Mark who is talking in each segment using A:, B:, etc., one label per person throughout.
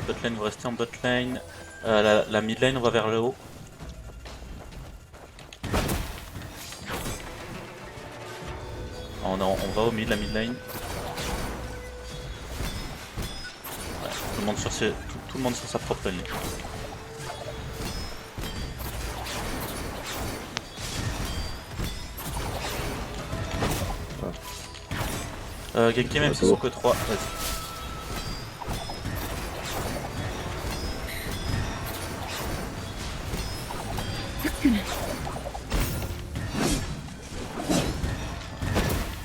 A: bot lane, vous restez en bot lane. La mid lane, on va vers le haut. On va au mid, la mid lane. Ouais, tout le monde sur sa propre ligne. Genki même s'ils sont que 3, vas-y.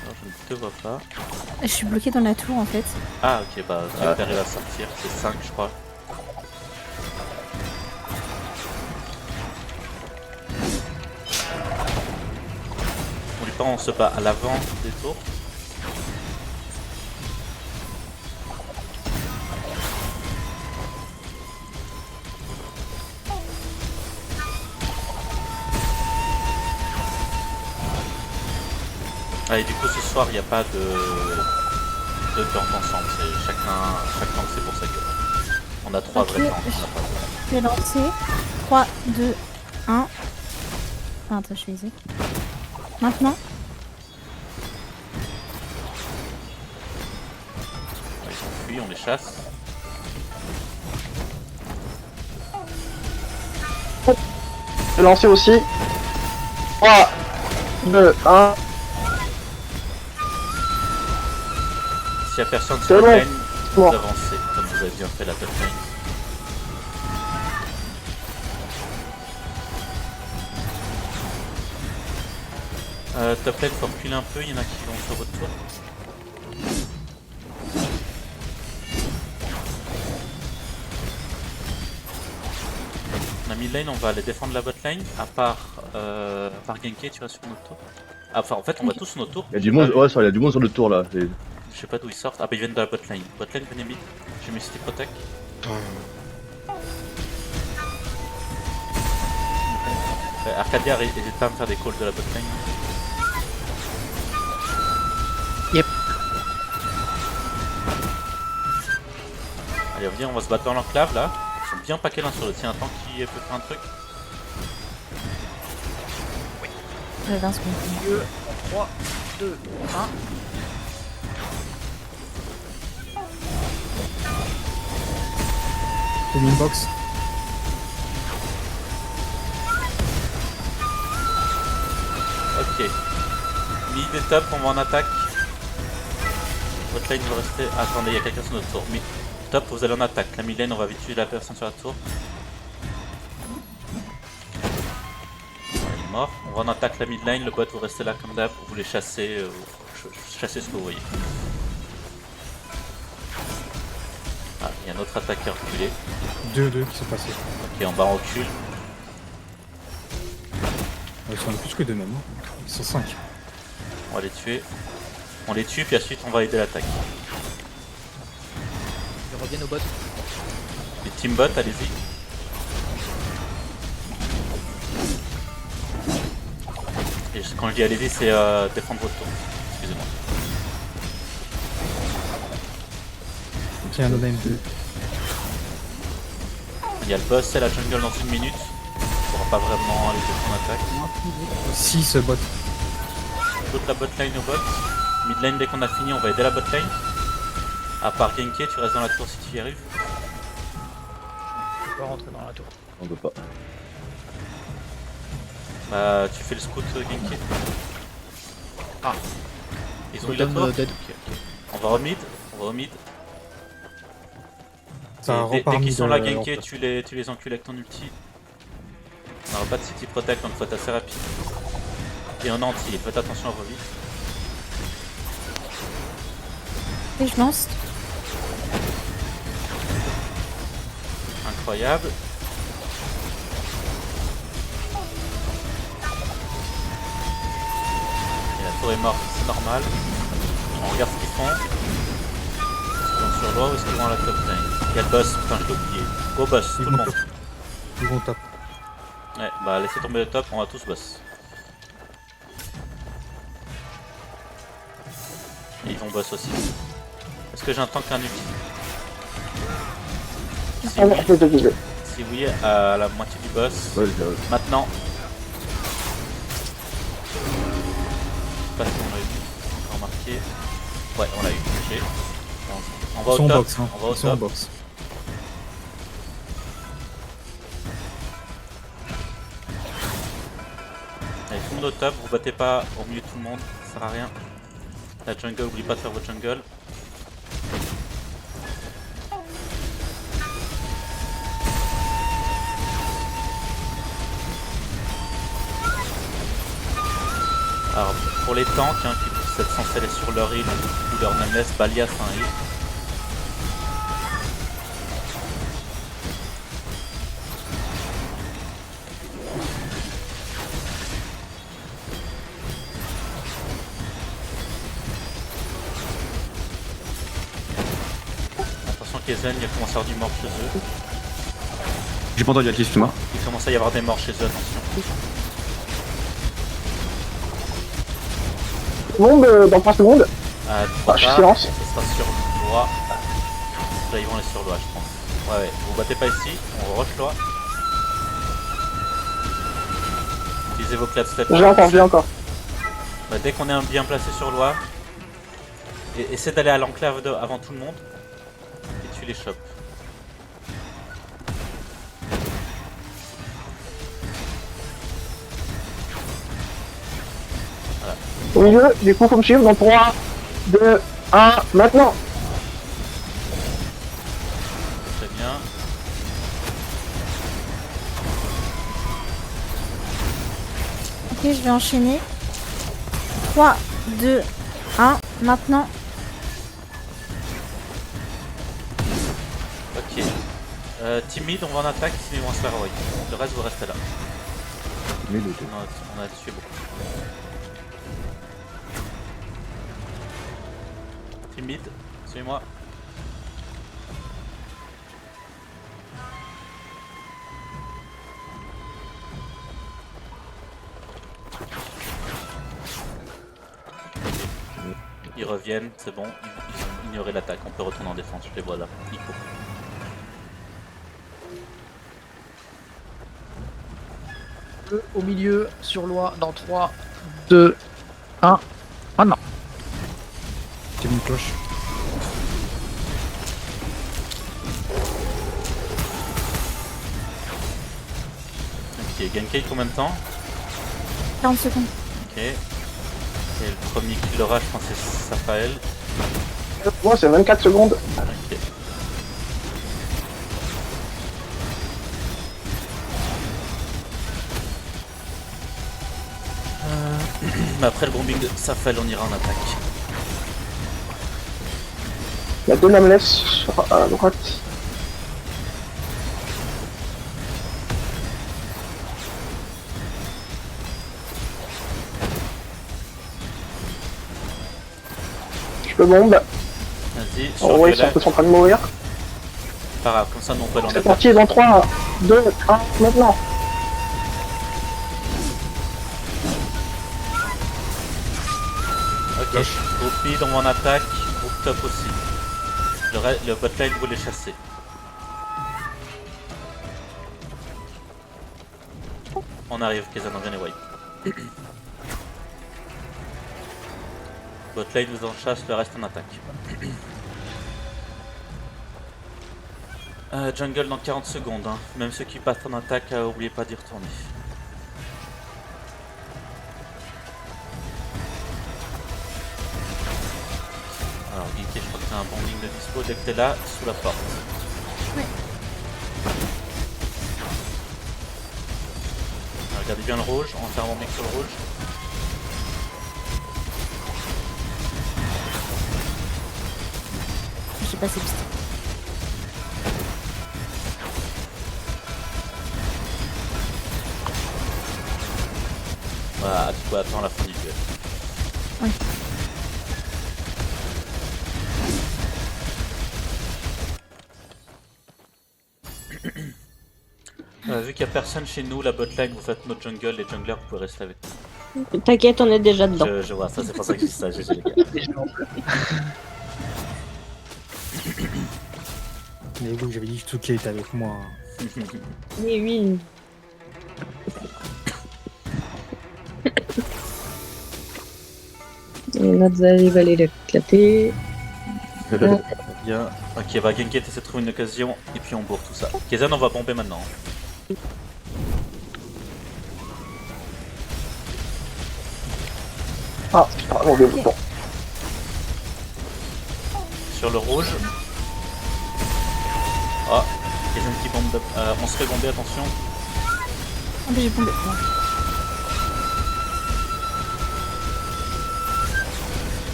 A: Alors, je ne te vois pas.
B: Je suis bloqué dans la tour en fait.
A: Ah ok, bah t'arrives à sortir, c'est 5 je crois. On lui part, on se bat à l'avant des tours. Ah, et du coup ce soir il n'y a pas de tank ensemble, c'est chaque tank c'est pour sa gueule. On a 3 vrais tanks, on n'a pas de...
B: Je vais lancer. 3, 2, 1. Ah, attends, je suis easy. Maintenant.
A: Ils sont fuis, on les chasse.
C: Je vais lancer aussi. 3, 2, 1.
A: S'il n'y a personne sur la lane, vous avancez, comme vous avez bien fait la top lane. Top lane, faut reculer un peu, il y en a qui vont sur votre tour. La mid lane, on va aller défendre la bot lane, à part Genki, tu vas sur notre tour. Ah, enfin, en fait, on va tous sur notre tour.
D: Il y a du monde, ouais, il y a du monde sur le tour là.
A: Je sais pas d'où ils sortent. Ah, bah ils viennent de la bot lane. Bot lane, venez mid. J'ai mis City Protect. Arcadia, n'hésite pas à me faire des calls de la bot lane.
E: Yep.
A: Allez, viens, on va se battre dans l'enclave là. Ils sont bien paqués l'un sur l'autre. S'il y a un tank qui peut faire un truc.
B: 20 secondes.
E: 3, 2, 1.
F: J'ai mis une box.
A: Ok. Mid et top, on va en attaque. Votre lane va rester. Attendez, il y a quelqu'un sur notre tour. Mid. Top, vous allez en attaque. La mid lane, on va vite tuer la personne sur la tour. Il est mort. On va en attaque la mid lane. Le bot, vous restez là comme d'hab. Vous les chassez. Chassez ce que vous voyez. Ah, il y a un autre attaque qui a reculé.
F: 2-2 qui sont passés.
A: Ok, en bas on recule.
F: Ils sont plus que 2 même. Ils sont 5.
A: On va les tuer. On les tue, puis ensuite on va aider l'attaque.
E: Ils reviennent au bot.
A: Les team bots, allez-y. Et quand je dis allez-y, c'est défendre votre tour. Excusez-moi.
F: Tiens, un name 2.
A: Il y a le boss, c'est la jungle dans une minute. On pourra pas vraiment aller défendre l'attaque.
F: 6 bots.
A: Toute la bot lane au bot. Mid lane, dès qu'on a fini, on va aider la bot lane. À part Genki, tu restes dans la tour si tu y arrives.
E: On peut pas rentrer dans la tour.
D: On peut pas.
A: Bah, tu fais le scout Genki.
E: Ah.
A: Ils ont eu la
E: Totem,
A: tour.
E: dead.
A: On va au mid. On va au mid.
F: Ça
A: Dès
F: repart
A: qu'ils sont là,
F: en
A: Genki,
F: fait.
A: tu les encules avec ton ulti. On n'aura pas de city protect, donc faut être assez rapide. Et on anti, faites attention à vos vies.
B: Et je lance.
A: Incroyable. Et la tour est morte, c'est normal. On regarde ce qu'ils font. Est-ce qu'ils vont sur l'eau ou est-ce qu'ils vont à la top lane? Il y a le boss, putain je l'ai oublié. Go boss, tout le monde.
F: Ils vont top.
A: Ouais, bah laissez tomber le top, on va tous boss. Et ils vont boss aussi. Est-ce que j'ai un tank et un ulti? Si
C: On
A: oui,
C: va te viser.
A: si oui, à la moitié du boss.
D: Ouais,
A: Maintenant. Je sais pas si on l'a eu. Encore marqué. Ouais, on l'a eu. Ok. On va
F: Ils
A: au
F: sont en
A: top.
F: box, hein.
A: On va au
F: Ils sont en
A: top.
F: box.
A: Allez, tout le monde au top. Vous battez pas au milieu de tout le monde. Ça sert à rien. La jungle, n'oubliez pas de faire votre jungle. Alors, pour les tanks, hein, qui sont censés aller sur leur île ou leur Nameless, Balias un heal. Attention Kezen, il commence à y avoir du mort chez eux.
G: J'ai pas entendu la question, moi.
A: Il commence à y avoir des morts chez eux, attention.
C: Tout le monde dans 3 secondes.
A: Trop
C: Je suis
A: tard,
C: silence.
A: ça sera sur loi. Là ils vont aller sur loi je pense. Ouais, vous battez pas ici, on rush loi. Utilisez vos clap steps.
C: J'ai encore.
A: Bah, dès qu'on est bien placé sur loi, essayez d'aller à l'enclave avant tout le monde. Et tu les chopes.
C: Au milieu, du coup, faut me suivre dans 3, 2, 1, maintenant.
A: Très bien.
B: Ok, je vais enchaîner. 3, 2, 1, maintenant.
A: Ok. Timide, on va en attaque, sinon ils vont se faire envoyer. Le reste, vous restez là.
D: mais le
A: On a tué beaucoup. Timide, suivez-moi. Ils reviennent, c'est bon, ils ont ignoré l'attaque, on peut retourner en défense, je les vois là, ils courent.
E: Au milieu, sur loi, dans 3, 2, 1. Ah non.
F: J'ai mis une cloche.
A: Ok, Genkai combien de temps?
B: 40 secondes.
A: Ok. Et le premier qui l'aura, je pense que c'est Safael.
C: Moi, c'est 24 secondes.
A: Ok. Après le bombing de Safael, on ira en attaque.
C: Il y a 2 nameless à droite. Je peux bombe.
A: Vas-y, sur
C: Oh ouais, ils sont
A: violet.
C: tous en train de mourir.
A: Pas grave, comme ça nous on peut aller en
C: C'est
A: attaque.
C: parti dans 3, 2, 1, maintenant.
A: Ok, groupe mid, on va en attaque, groupe top aussi. Le botlane, vous les chassez. On arrive, Kezan, on vient les wipe. Botlane vous en chasse, le reste en attaque. Jungle dans 40 secondes, hein. Même ceux qui passent en attaque, oubliez pas d'y retourner. Alors Geeky, je crois que t'as un bon ligne de dispo dès que t'es là, sous la porte.
B: Oui.
A: Alors, regardez bien le rouge, on va faire un bon mix sur le rouge.
B: J'ai passé le stick.
A: Voilà, du coup attends la fin du duel.
B: Oui.
A: Vu qu'il n'y a personne chez nous, la botline, vous faites notre jungle, les junglers, vous pouvez rester avec nous.
H: T'inquiète, on est déjà dedans.
A: Je vois, ça c'est pour ça que je dis ça, GG les gars.
F: Mais oui, j'avais dit que Touquet était avec moi.
H: Oui, oui. Et Nazali va aller l'éclater.
A: Bien. Ok, bah Genki essaie de trouver une occasion et puis on bourre tout ça. Kezan, on va bomber maintenant.
C: Ah, putain, mon dieu, bon.
A: Sur le rouge. Ah, Kezan qui bombe. On se fait bomber, attention.
B: Ah, mais j'ai bombé. Ouais.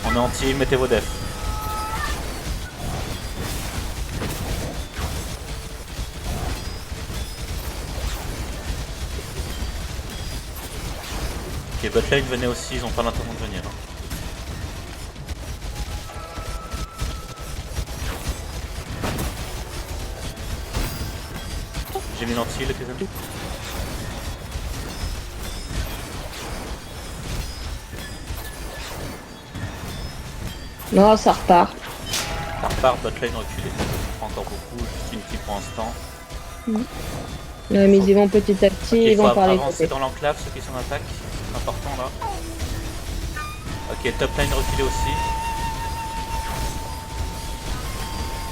A: On est anti, mettez vos defs. Ok, botlane venez aussi, ils ont pas l'intention de venir. J'ai mis l'anti, le Kezan.
H: Non, ça repart.
A: Ça repart, botlane reculé. Pas encore beaucoup, juste une petite pour l'instant.
H: Mais ils vont petit à petit,
A: Ok,
H: ils
A: faut
H: vont par les
A: avancer
H: côtés.
A: dans l'enclave, ceux qui sont en attaque. C'est important là. Ok, top lane reculé aussi.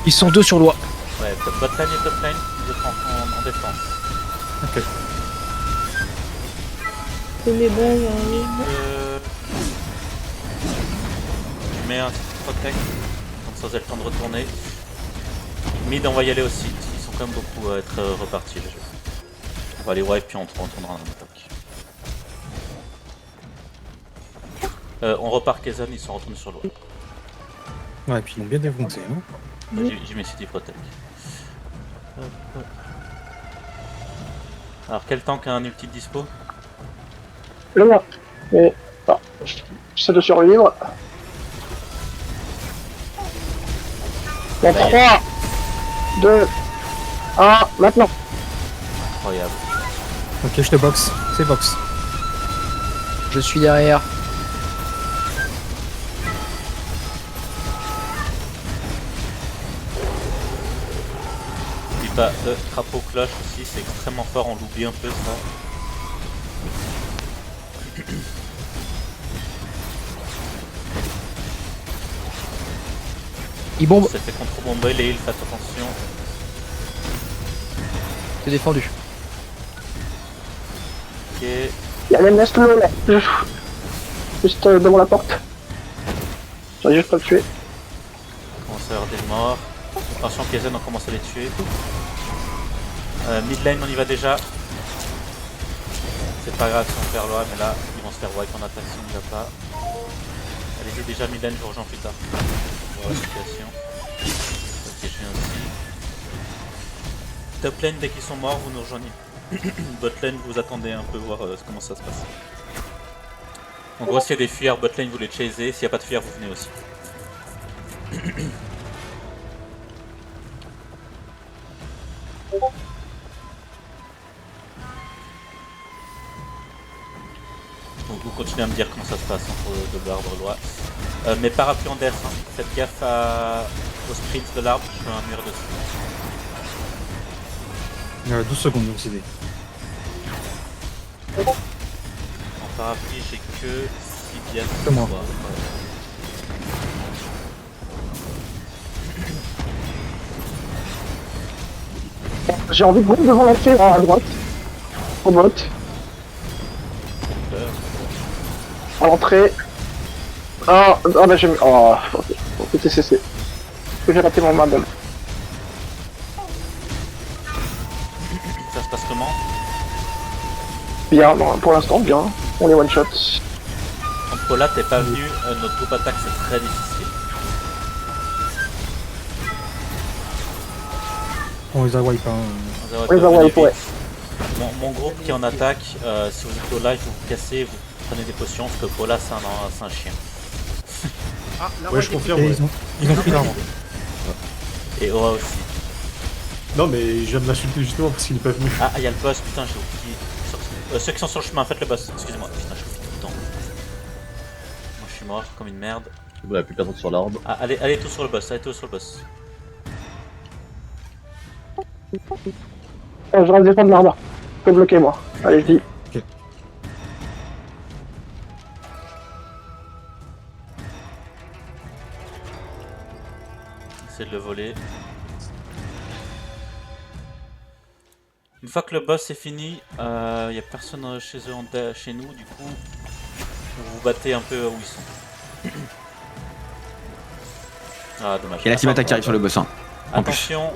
E: Ils sont 2 sur loi.
A: Ouais, bot lane et top lane, vous êtes en défense.
F: Ok.
H: C'est mes bons, j'arrive.
A: Je mets un protect, comme ça vous avez le temps de retourner. Mid, on va y aller aussi, parce qu'ils sont quand même beaucoup à être repartis les jeux. On va aller wipe puis on retournera en attaque. On repart Kezan, ils sont retournés sur l'eau.
F: Ouais, puis ils l'ont bien défoncé. Hein.
A: J'ai mis City Protect. Alors quel tank a un ulti de dispo?
C: Le mien. Mais, ah, j'essaie de survivre. Dans 3, 2, 1, maintenant.
A: Incroyable.
F: Ok, je te boxe. C'est box.
E: Je suis derrière.
A: N'oublie pas le crapaud cloche aussi, c'est extrêmement fort, on l'oublie un peu ça.
E: Ils bombent.
A: Ça fait contre-bomber les heals, faites attention.
E: C'est défendu.
A: Ok,
C: Il y a même Nest là. Juste devant la porte. J'arrive juste pas à le tuer.
A: on commence à avoir des morts. Attention, Kezan, on commence à les tuer. Mid lane, on y va déjà. C'est pas grave si on perd l'OA, mais là, ils vont se faire wipe en attaque si on n'y va pas. Allez-y, déjà mid lane, je vous rejoins plus tard. Voilà la situation. Ok, je viens aussi. Top lane, dès qu'ils sont morts, vous nous rejoignez. Bot lane, vous attendez un peu, voir comment ça se passe. En gros, s'il y a des fuières, bot lane, vous les chasez. S'il n'y a pas de fuières, vous venez aussi. Donc vous continuez à me dire comment ça se passe entre de l'arbre loi. Mes parapluies en def, hein. Faites gaffe au sprint de l'arbre, je fais un mur dessus.
F: 12 secondes, donc c'est des.
A: En parapluie, j'ai que 6 pièces.
F: Comment
A: Ouais.
C: J'ai envie de voir devant l'entrée à droite. Au bot. À l'entrée. Ah bah j'ai mis. Oh, ok, TCC. J'ai raté mon madame.
A: Ça se passe comment?
C: Bien, bon, pour l'instant, bien. On est one shot.
A: Contre là, t'es pas venu, notre groupe attaque c'est très difficile.
F: On les a wipe. Hein.
A: On
C: les a wipe, ouais.
A: Mon groupe qui est en attaque, si vous êtes au live, vous vous cassez, vous prenez des potions, parce que Paula c'est un chien.
E: Ah, là,
D: Ouais, je confirme.
F: Et
D: Ouais.
F: ils ont pris l'arbre.
A: Et Aura aussi.
D: Non, mais je viens de l'insulter justement parce qu'il n'est pas venu.
A: Ah, il y a le boss, putain, j'ai oublié. Ceux qui sont sur le chemin, faites le boss, excusez-moi, putain, je fais tout le temps. Moi je suis mort comme une merde.
I: Voilà, plus personne sur l'arbre.
A: Ah, allez tous sur le boss, allez tous sur le boss.
C: Je reste défendre l'arbre. Je peux bloquer moi. Allez, je dis.
A: Essayez de le voler. Une fois que le boss est fini, il n'y a personne chez eux, chez nous, du coup, vous vous battez un peu où ils sont. Ah, dommage.
G: Il y a la team attaque qui arrive sur le boss. Hein. En plus.
A: Attention,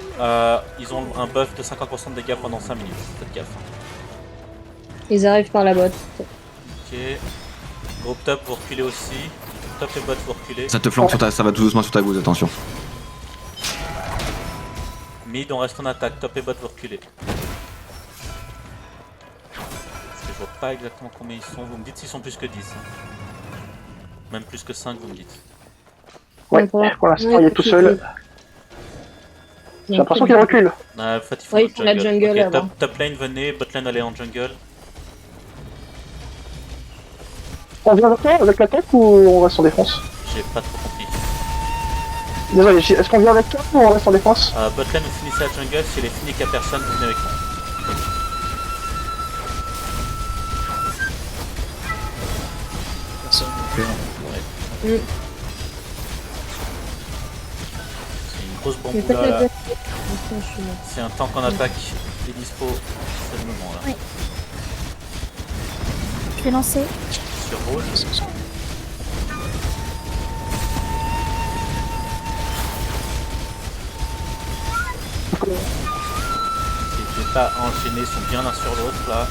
A: ils ont un buff de 50% de dégâts pendant 5 minutes, faites gaffe.
H: Ils arrivent par la botte.
A: Ok. Groupe top, vous reculez aussi. Top et bot, vous reculez.
G: Ça te flanque sur ta. Ça va tout doucement sur ta gauche, attention.
A: Mid, on reste en attaque. Top et bot, vous reculez. Parce que je vois pas exactement combien ils sont. Vous me dites s'ils sont plus que 10. Hein. Même plus que 5, vous me dites.
C: Ouais, pour l'instant, il est tout seul. J'ai l'impression qu'il recule.
A: En fait, il faut
H: Ouais,
A: le
H: ils font la jungle
A: Ok,
H: avant.
A: top lane, venez. Bot lane, allez en jungle.
C: On vient avec l'attaque ou on reste en défense?
A: J'ai pas trop compris.
C: Désolé, est-ce qu'on vient avec toi ou on reste en défense?
A: Bot lane, vous finissez la jungle. Si elle est finie qu'il n'y a personne, vous venez avec moi.
E: Personne.
A: C'est une grosse
H: Mais
A: bambou
H: faites la
A: là.
H: botte. Attention, je suis là.
A: C'est un tank en attaque qui est dispo. C'est le moment là.
B: Oui. Je vais lancer.
A: Sur rouge. Ces deux pas enchaînés sont bien l'un sur l'autre là.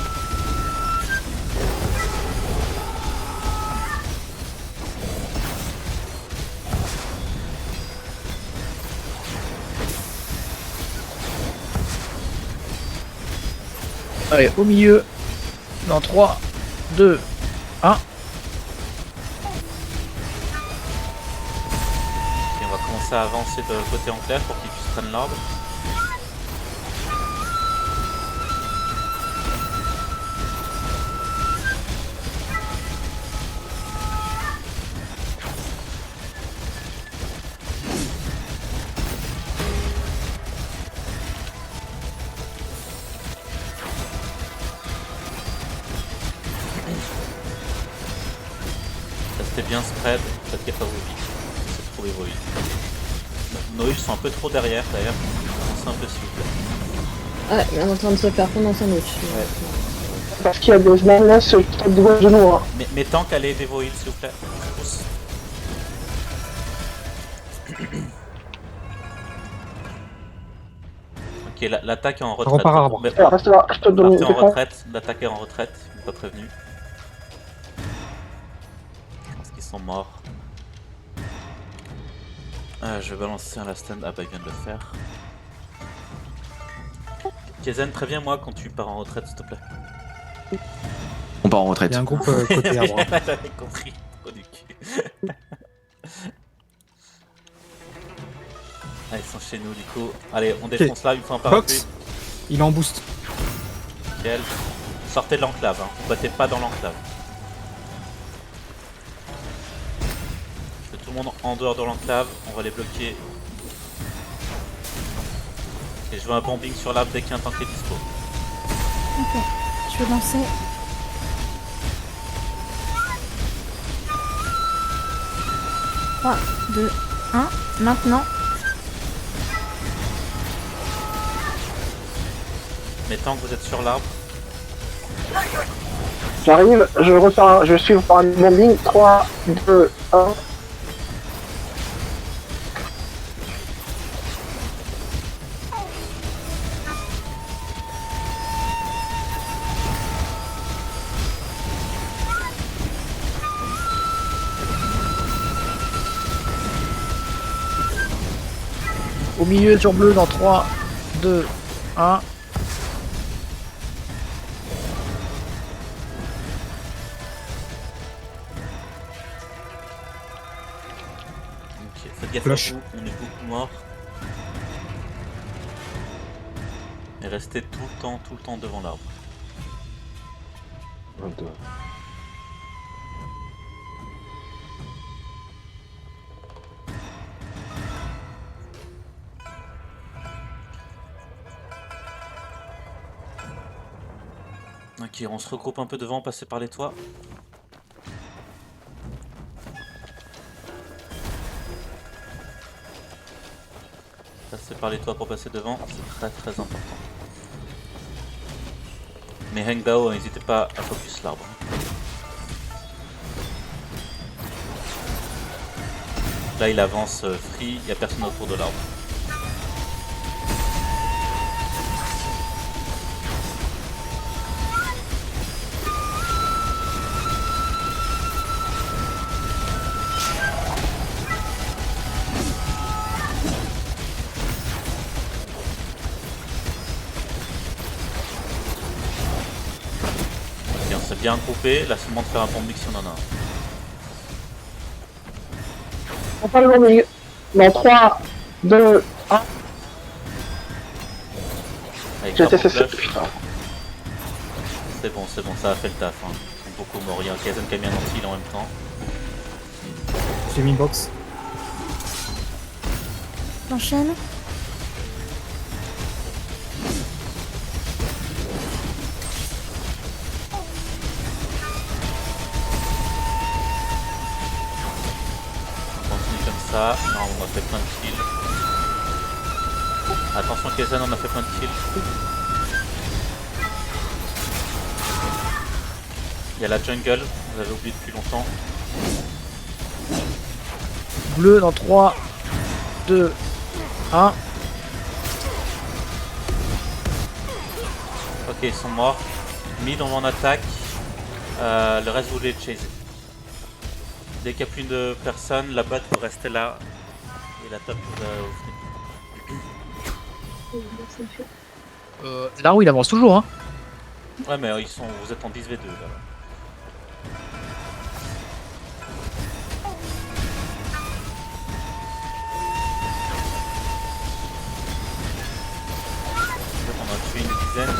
E: Allez, au milieu. Dans 3, 2, 1.
A: Ok, on va commencer à avancer de côté enclave pour qu'ils puissent prendre l'arbre. Restez bien spread, faites gaffe à vos vies. C'est trop héroïque. Nos heals sont un peu trop derrière d'ailleurs. Avancez un peu s'il vous plaît.
H: Ah, on est en train de se faire fondre en sandwich.
C: Parce qu'il y a des menaces sur le top de gauche de nous. Hein.
A: Mais tant qu'allez aider vos heals s'il vous plaît. Pousse. Ok, l'attaque est en retraite.
F: repart arbre.
A: Mais-
C: Reste là, je te donne une
A: Partez en
C: défense.
A: retraite, l'attaque est en retraite, ils m'ont pas prévenu. Je pense qu'ils sont morts. Je vais balancer un last stand. Ah bah il vient de le faire. Kezen, préviens-moi quand tu pars en retraite s'il te plaît.
G: On part en retraite.
F: Il y a un groupe côté arbre.
A: J'avais compris, trop du cul. Ah ils sont chez nous du coup. Allez on défonce là, il faut un parapluie.
F: Box. Il est en boost.
A: Nickel. Sortez de l'enclave, hein. Vous battez pas dans l'enclave. Tout le monde en dehors de l'enclave, on va les bloquer. Et je veux un bombing sur l'arbre dès qu'il y a un tank qui est dispo.
B: Ok. Je vais lancer. Trois, 2, 1. Maintenant.
A: Mais tant que vous êtes sur l'arbre,
C: J'arrive, je vais suivre par un bombing. 3, 2, 1.
E: Au milieu sur bleu dans 3, 2, 1.
A: ok, faites gaffe
F: Flash.
A: à vous, on est beaucoup morts. Et restez tout le temps devant l'arbre. Ok, on se regroupe un peu devant, passer par les toits. Passer par les toits pour passer devant, c'est très très important. Mais Hengdao, n'hésitez pas à focus l'arbre. Là il avance free, il n'y a personne autour de l'arbre. Ok, on s'est bien groupé, là c'est le moment de faire un bombing si on en a un.
C: On parle le milieu. Dans 3, 2, 1.
A: Avec
C: J'ai
A: l'arbre
C: été
A: en
C: cessé.
A: flash.
C: Putain.
A: C'est bon, ça a fait le taf. Hein. Ils sont beaucoup morts. Il y a un Kaizen qui a mis un anti en même temps.
F: J'ai mis une box.
B: J'enchaîne.
A: On continue comme ça. Non, on a fait plein de kills. Attention Kaizen, on a fait plein de kills. Il y a la jungle, vous avez oublié depuis longtemps.
E: Bleu dans 3, 2, 1.
A: Ok, ils sont morts. Mid, on va en attaque. Le reste, vous voulez chaser. Dès qu'il n'y a plus de personnes, la botte, vous restez là. Et la top, vous venez.
E: Là où il avance toujours, hein.
A: Ouais, mais vous êtes en 10v2 là. On a tué une dizaine,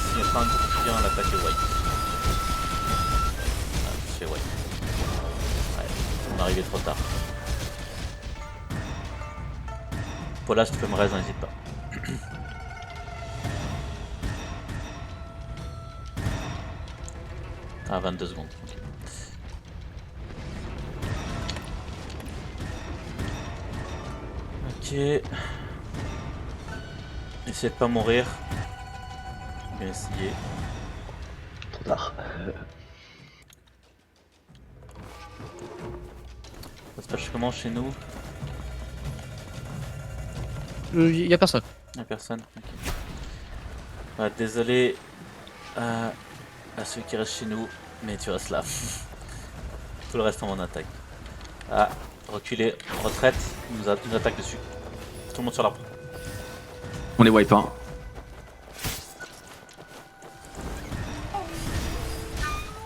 A: s'il n'y a pas un groupe qui vient, l'attaque est white. Ah, c'est white. Ouais, on est arrivé trop tard. Paula, si tu peux me raise, n'hésite pas. Ah, 22 secondes. Ok. Ok. Essayez de pas mourir. Bien essayé.
C: Trop tard.
A: Ça se passe comment chez nous?
E: Il y a personne.
A: Y'a personne? Ok. Ouais, désolé à ceux qui restent chez nous, mais tu restes là. Tout le reste en attaque. Ah, reculer, retraite, il nous attaque dessus. Tout le monde sur l'arbre.
G: On est wipe, hein.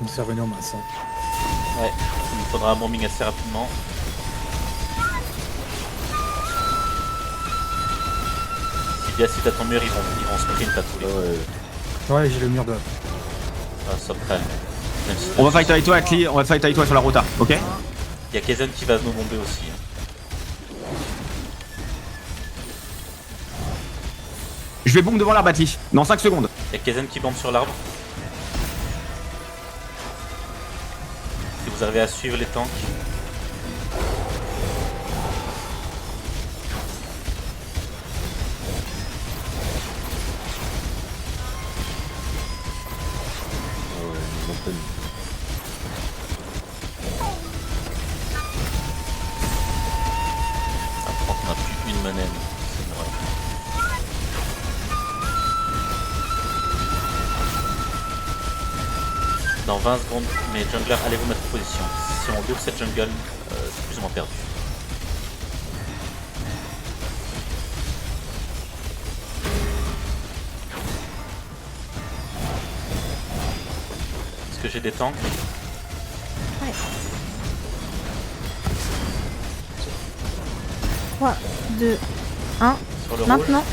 F: Il nous fait revenir en masse. Hein.
A: Ouais, il nous faudra un bombing assez rapidement. Si bien si t'as ton mur, ils vont sprint à tous les coups.
F: Ouais, j'ai le mur de.
A: Ah, Subprime. Même si
G: On va fight avec toi, Akli, on va fight avec toi sur la rota, ok?
A: il y a Kaizen qui va nous bomber aussi. Hein.
G: Je vais bomb devant la Batli, dans 5 secondes.
A: Il y a Kaizen qui bombe sur l'arbre. Si vous arrivez à suivre les tanks. Ah, par contre, on n'a plus une manette. C'est une horreur. Dans 20 secondes, mes junglers, allez vous mettre en position. Si on loot cette jungle, c'est plus ou moins perdu. Est-ce que j'ai des tanks?
B: Ouais. 3, 2, 1.
A: Sur le rouge?
B: Maintenant.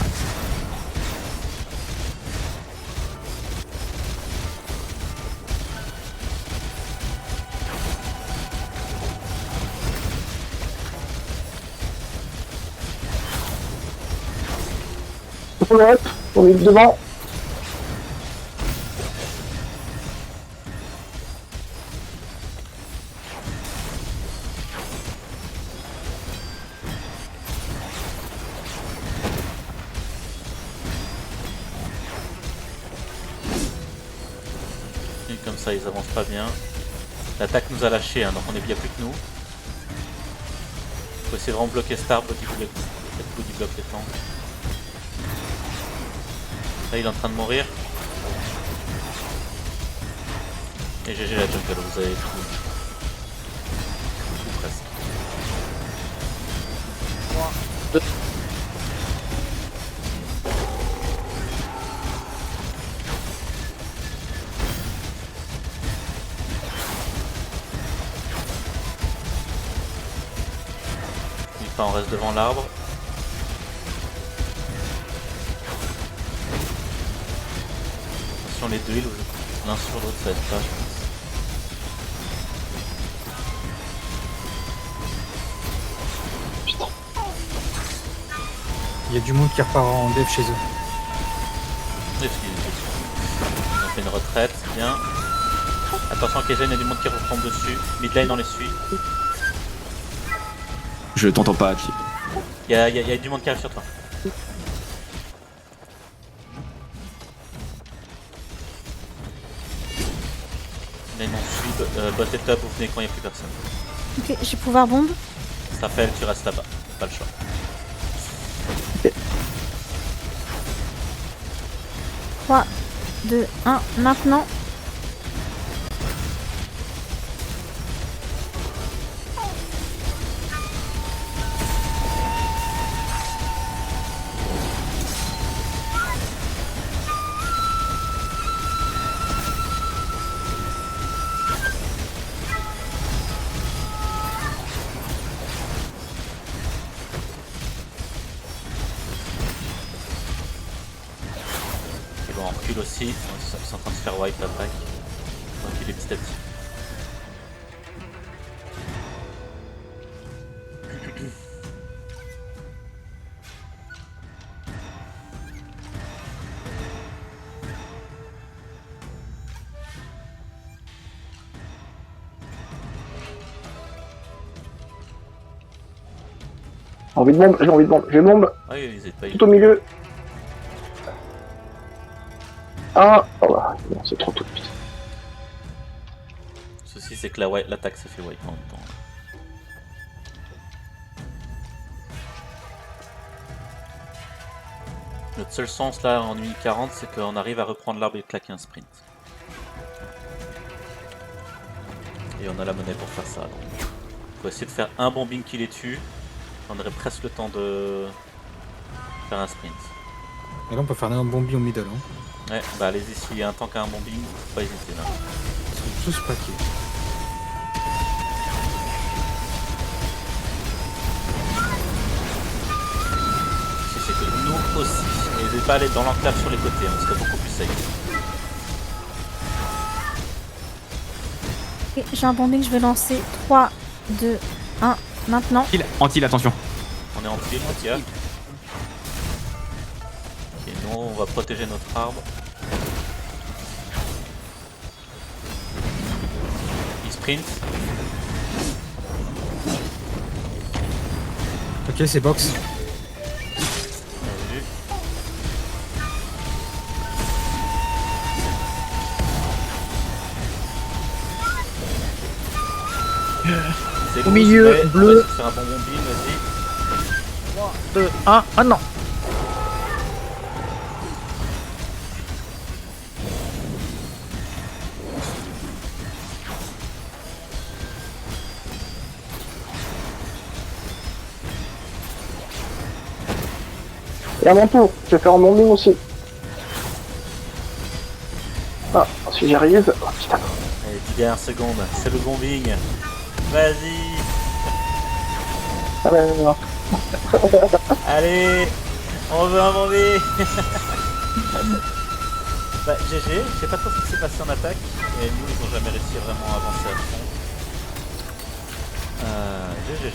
C: On est devant.
A: comme ça ils avancent pas bien. L'attaque nous a lâché, hein, donc il n'y a plus que nous. Faut essayer de vraiment bloquer Star, body block les tanks. Là il est en train de mourir. Et GG la jungle, vous avez tout. Tout presque.
E: 3, 2.
A: On reste devant l'arbre. Attention les deux îles, l'un sur l'autre ça va être pas je pense.
F: Il y a du monde qui repart en dev chez eux.
A: Ils ont fait une retraite, c'est bien. Attention Kezen, il y a du monde qui retombe dessus. Midlane on les suit.
G: Je t'entends pas, Atli.
A: Il y a du monde qui arrive sur toi. Midlane on suit, bot et top, vous venez quand il n'y a plus personne.
B: Ok, j'ai pouvoir bombe.
A: Ça fait, tu restes là-bas, pas le choix.
B: 3, 2, 1, maintenant.
A: Et bon, on recule aussi, ils sont en train de se faire wipe l'attaque. On va reculer petit à petit.
C: J'ai envie de bombe, j'ai envie de bombe, j'ai bombe,
A: Ah oui, ils étaient pas
C: tout au milieu. Ah, oh bah, non, c'est trop tôt, putain.
A: Le souci c'est que l'attaque s'est fait wipe en même temps. Notre seul sens là en 1040 c'est qu'on arrive à reprendre l'arbre et claquer un sprint. Et on a la monnaie pour faire ça. Donc. Faut essayer de faire un bombing qui les tue. On aurait presque le temps de faire un sprint.
F: Et là, on peut faire un bombi au middle. Hein.
A: Ouais, bah allez-y, s'il y a un tank à un bombing, faut pas hésiter là.
F: Ils sont tous paquets.
A: Si c'est que nous aussi. N'hésitez pas à aller dans l'enclave sur les côtés, on serait beaucoup plus safe.
B: Ok, j'ai un bombing, je vais lancer. 3, 2, 1, maintenant.
G: Anti, attention.
A: On est en file, les gars. Ok, nous on va protéger notre arbre. Il sprint.
F: Ok, c'est box.
A: Bien vu. C'est
E: Au
A: bon,
E: milieu,
A: c'est fait.
E: bleu.
A: On va essayer de faire un bon bombing, vas-y.
E: 3, 2, 1, ah non.
C: Et à mon tour, je vais faire un bombing aussi. Ah, si j'y arrive, oh putain.
A: Allez, 10 dernières secondes, c'est le bombing. Vas-y.
C: Ah ouais, non, non.
A: Allez, on veut un bombing. Bah GG, je sais pas trop ce qui s'est passé en attaque. Et nous, ils ont jamais réussi à vraiment avancer à fond. GG.